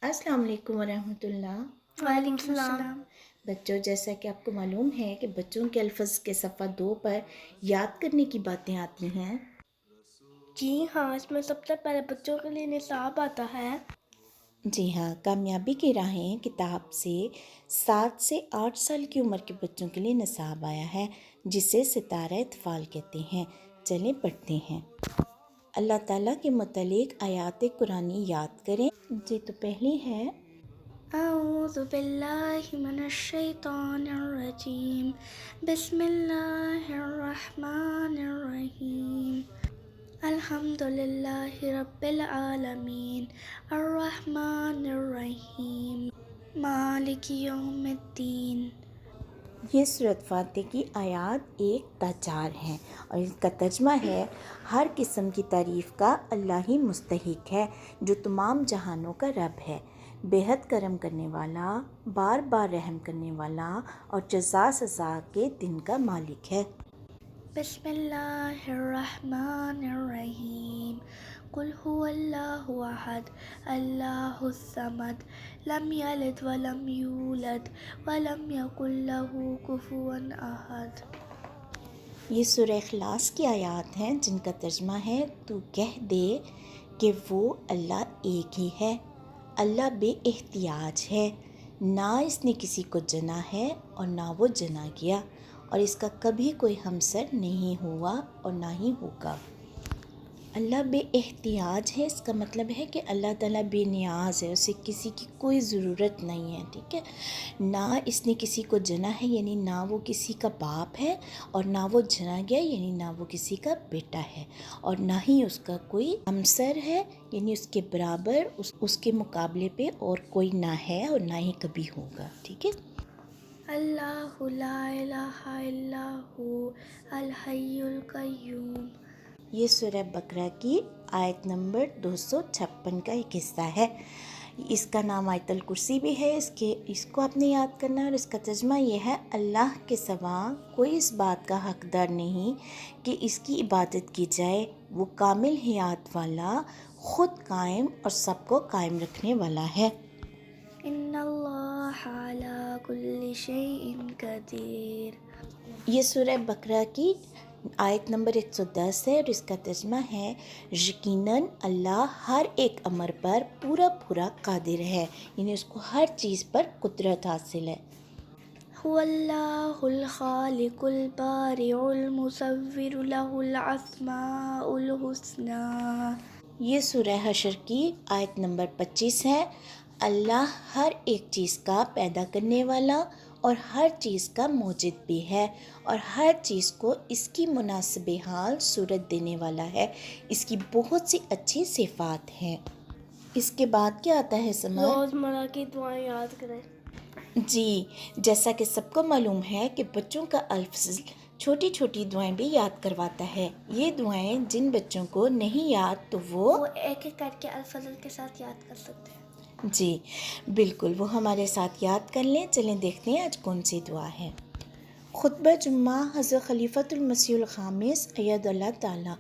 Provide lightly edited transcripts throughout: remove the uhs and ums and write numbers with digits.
السلام علیکم ورحمۃ اللہ۔ وعلیکم السلام۔ بچوں، جیسا کہ آپ کو معلوم ہے کہ بچوں کے الفاظ کے صفحہ 2 پر یاد کرنے کی باتیں آتی ہیں۔ جی ہاں، اس میں سب سے پہلے بچوں کے لیے نصاب آتا ہے۔ جی ہاں، کامیابی کی راہیں کتاب سے 7 سے 8 سال کی عمر کے بچوں کے لیے نصاب آیا ہے، جسے ستارہ اطفال کہتے ہیں۔ چلیں پڑھتے ہیں۔ اللہ تعالیٰ کے متعلق آیات قرآنی یاد کریں۔ جی تو پہلی ہے اعوذ باللہ من الشیطان الرجیم، بسم اللہ الرحمن الرحیم، الحمد للہ رب العالمین، الرحمن الرحیم، مالک یوم الدین۔ یہ سورۃ فاتح کی آیات 1 تا 4 ہیں اور اس کا ترجمہ ہے: ہر قسم کی تعریف کا اللہ ہی مستحق ہے جو تمام جہانوں کا رب ہے، بے حد کرم کرنے والا، بار بار رحم کرنے والا اور جزا سزا کے دن کا مالک ہے۔ بسم اللہ الرحمن الرحیم، قل هو اللہ احد اللہ الصمد، لم یلد ولم یولد ولم یکن لہ کفوا احد۔ یہ سورہ اخلاص کی آیات ہیں جن کا ترجمہ ہے: تو کہہ دے کہ وہ اللہ ایک ہی ہے، اللہ بے احتیاج ہے، نہ اس نے کسی کو جنا ہے اور نہ وہ جنا گیا، اور اس کا کبھی کوئی ہمسر نہیں ہوا اور نہ ہی ہوگا۔ اللہ بے احتیاج ہے، اس کا مطلب ہے کہ اللہ تعالیٰ بے نیاز ہے، اسے کسی کی کوئی ضرورت نہیں ہے، ٹھیک ہے۔ نہ اس نے کسی کو جنا ہے، یعنی نہ وہ کسی کا باپ ہے، اور نہ وہ جنا گیا، یعنی نہ وہ کسی کا بیٹا ہے، اور نہ ہی اس کا کوئی ہمسر ہے، یعنی اس کے برابر اس کے مقابلے پہ اور کوئی نہ ہے اور نہ ہی کبھی ہوگا، ٹھیک ہے۔ اللہ لا الہ الا ہو الحی القیوم۔ یہ سورہ بقرہ کی آیت نمبر 256 کا ایک حصہ ہے۔ اس کا نام آیت الکرسی بھی ہے، اس کو آپ نے یاد کرنا ہے، اور اس کا ترجمہ یہ ہے: اللہ کے سوا کوئی اس بات کا حقدار نہیں کہ اس کی عبادت کی جائے، وہ کامل حیات والا، خود قائم اور سب کو قائم رکھنے والا ہے۔ ان اللہ علی کل شیء قدیر۔ یہ سورہ بقرہ کی آیت نمبر 110 ہے، اور اس کا ترجمہ ہے: یقیناً اللہ ہر ایک امر پر پورا پورا قادر ہے، یعنی اس کو ہر چیز پر قدرت حاصل ہے۔ هو اللہ الخالق البارئ المصور له الاسماء الحسنى۔ یہ سورہ حشر کی آیت نمبر 25 ہے۔ اللہ ہر ایک چیز کا پیدا کرنے والا اور ہر چیز کا موجد بھی ہے، اور ہر چیز کو اس کی مناسب حال صورت دینے والا ہے، اس کی بہت سی اچھی صفات ہیں۔ اس کے بعد کیا آتا ہے سمر؟ روزمرہ کی دعائیں یاد کریں۔ جی، جیسا کہ سب کو معلوم ہے کہ بچوں کا الفظ چھوٹی چھوٹی دعائیں بھی یاد کرواتا ہے۔ یہ دعائیں جن بچوں کو نہیں یاد تو وہ ایک ایک کر کے الفضل کے ساتھ یاد کر سکتے ہیں۔ جی بالکل، وہ ہمارے ساتھ یاد کر لیں۔ چلیں دیکھتے ہیں آج کون سی دعا ہے۔ خطبہ جمعہ حضرت خلیفۃ المسیح الخامس اید اللہ تعالیٰ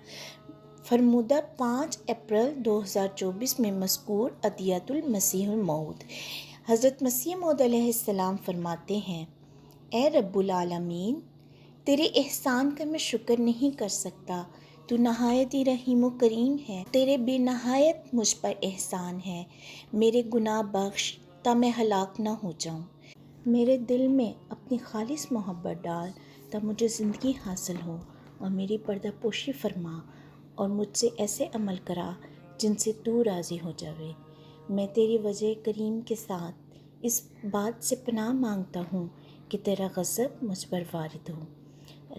فرمودہ 5 اپریل 2024 میں مذکور عطیۃ المسیح الموعود۔ حضرت مسیح موعود علیہ السلام فرماتے ہیں: اے رب العالمین، تیرے احسان کا میں شکر نہیں کر سکتا، تو نہایت ہی رحیم و کریم ہے، تیرے بے نہایت مجھ پر احسان ہے، میرے گناہ بخش تا میں ہلاک نہ ہو جاؤں، میرے دل میں اپنی خالص محبت ڈال تا مجھے زندگی حاصل ہو، اور میری پردہ پوشی فرما اور مجھ سے ایسے عمل کرا جن سے تو راضی ہو جاوے۔ میں تیری وجہ کریم کے ساتھ اس بات سے پناہ مانگتا ہوں کہ تیرا غضب مجھ پر وارد ہو،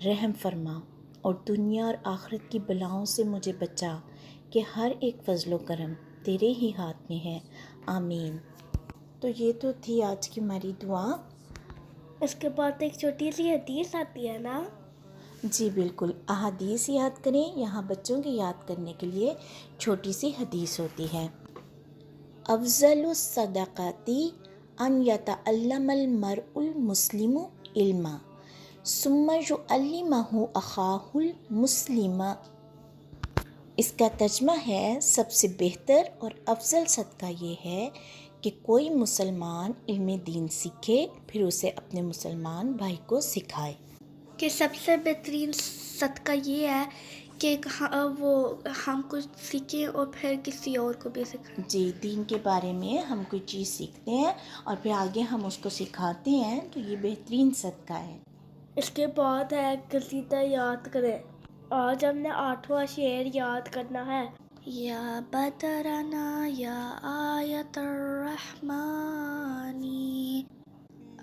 رحم فرما اور دنیا اور آخرت کی بلاؤں سے مجھے بچا، کہ ہر ایک فضل و کرم تیرے ہی ہاتھ میں ہے، آمین۔ تو یہ تو تھی آج کی ہماری دعا۔ اس کے بعد ایک چھوٹی سی حدیث آتی ہے نا؟ جی بالکل، احادیث یاد کریں۔ یہاں بچوں کے یاد کرنے کے لیے چھوٹی سی حدیث ہوتی ہے: افضل الصدقات ان یتعلم المرء المسلم علما ثم یعلمہ اخاہ المسلم۔ اس کا ترجمہ ہے: سب سے بہتر اور افضل صدقہ یہ ہے کہ کوئی مسلمان علم دین سیکھے پھر اسے اپنے مسلمان بھائی کو سکھائے. کہ سب سے بہترین صدقہ یہ ہے کہ وہ ہم کچھ سیکھیں اور پھر کسی اور کو بھی سکھائیں. جی، دین کے بارے میں ہم کوئی چیز سیکھتے ہیں اور پھر آگے ہم اس کو سکھاتے ہیں تو یہ بہترین صدقہ ہے. اس کے بعد ہے قصیدہ یاد کریں. آج ہم نے 8واں شعر یاد کرنا ہے. یا بدرنا یا آیت الرحمانی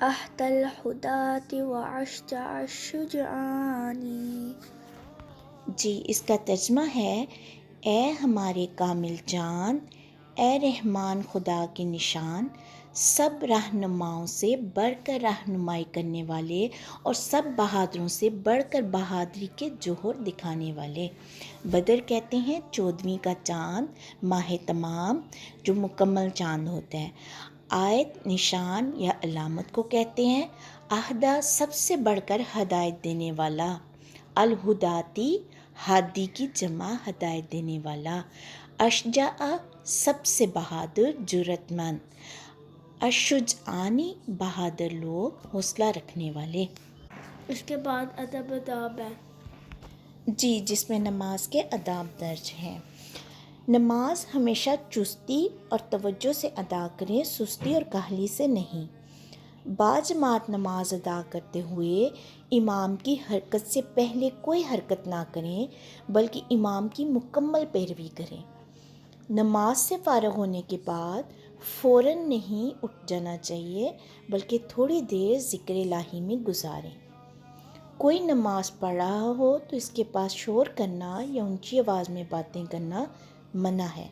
احد الحدات واشجع الشجعانی. جی، اس کا ترجمہ ہے اے ہمارے کامل جان، اے رحمان خدا کے نشان، سب رہنماؤں سے بڑھ کر رہنمائی کرنے والے اور سب بہادروں سے بڑھ کر بہادری کے جوہر دکھانے والے. بدر کہتے ہیں 14ویں کا چاند، ماہ تمام جو مکمل چاند ہوتا ہے. آیت نشان یا علامت کو کہتے ہیں. اہدا سب سے بڑھ کر ہدایت دینے والا. الہداتی ہادی کی جمع ہدایت دینے والا. اشجع سب سے بہادر جرأت مند. الشجعانی بہادر لوگ حوصلہ رکھنے والے. اس کے بعد ادب آداب ہے. جی، جس میں نماز کے آداب درج ہیں. نماز ہمیشہ چستی اور توجہ سے ادا کریں، سستی اور کاہلی سے نہیں. باجماعت نماز ادا کرتے ہوئے امام کی حرکت سے پہلے کوئی حرکت نہ کریں بلکہ امام کی مکمل پیروی کریں. نماز سے فارغ ہونے کے بعد فوراً نہیں اٹھ جانا چاہیے بلکہ تھوڑی دیر ذکر الہی میں گزاریں. کوئی نماز پڑھ رہا ہو تو اس کے پاس شور کرنا یا اونچی آواز میں باتیں کرنا منع ہے.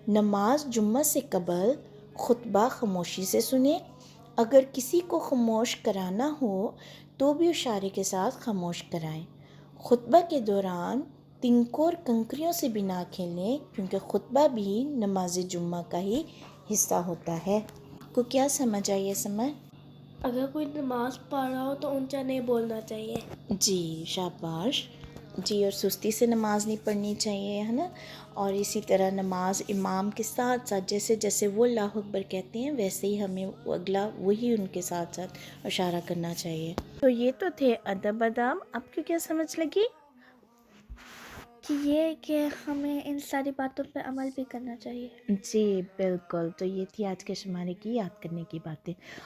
نماز جمعہ سے قبل خطبہ خاموشی سے سنیں. اگر کسی کو خاموش کرانا ہو تو بھی اشارے کے ساتھ خاموش کرائیں. خطبہ کے دوران تنکوں اور کنکریوں سے بھی نہ کھیلیں کیونکہ خطبہ بھی نماز جمعہ کا ہی حصہ ہوتا ہے. آپ کو کیا سمجھ آئی یہ سمجھ؟ اگر کوئی نماز پڑھ رہا ہو تو اونچا نہیں بولنا چاہیے. جی، شاباش. جی، اور سستی سے نماز نہیں پڑھنی چاہیے، ہے نا. اور اسی طرح نماز امام کے ساتھ ساتھ جیسے جیسے وہ اللہ اکبر کہتے ہیں ویسے ہی ہمیں اگلا وہی ان کے ساتھ ساتھ اشارہ کرنا چاہیے. تو یہ تو تھے ادب آداب. آپ کو کیا سمجھ لگی؟ کہ یہ کہ ہمیں ان ساری باتوں پہ عمل بھی کرنا چاہیے. جی بالکل. تو یہ تھی آج کے شمارے کی یاد کرنے کی باتیں.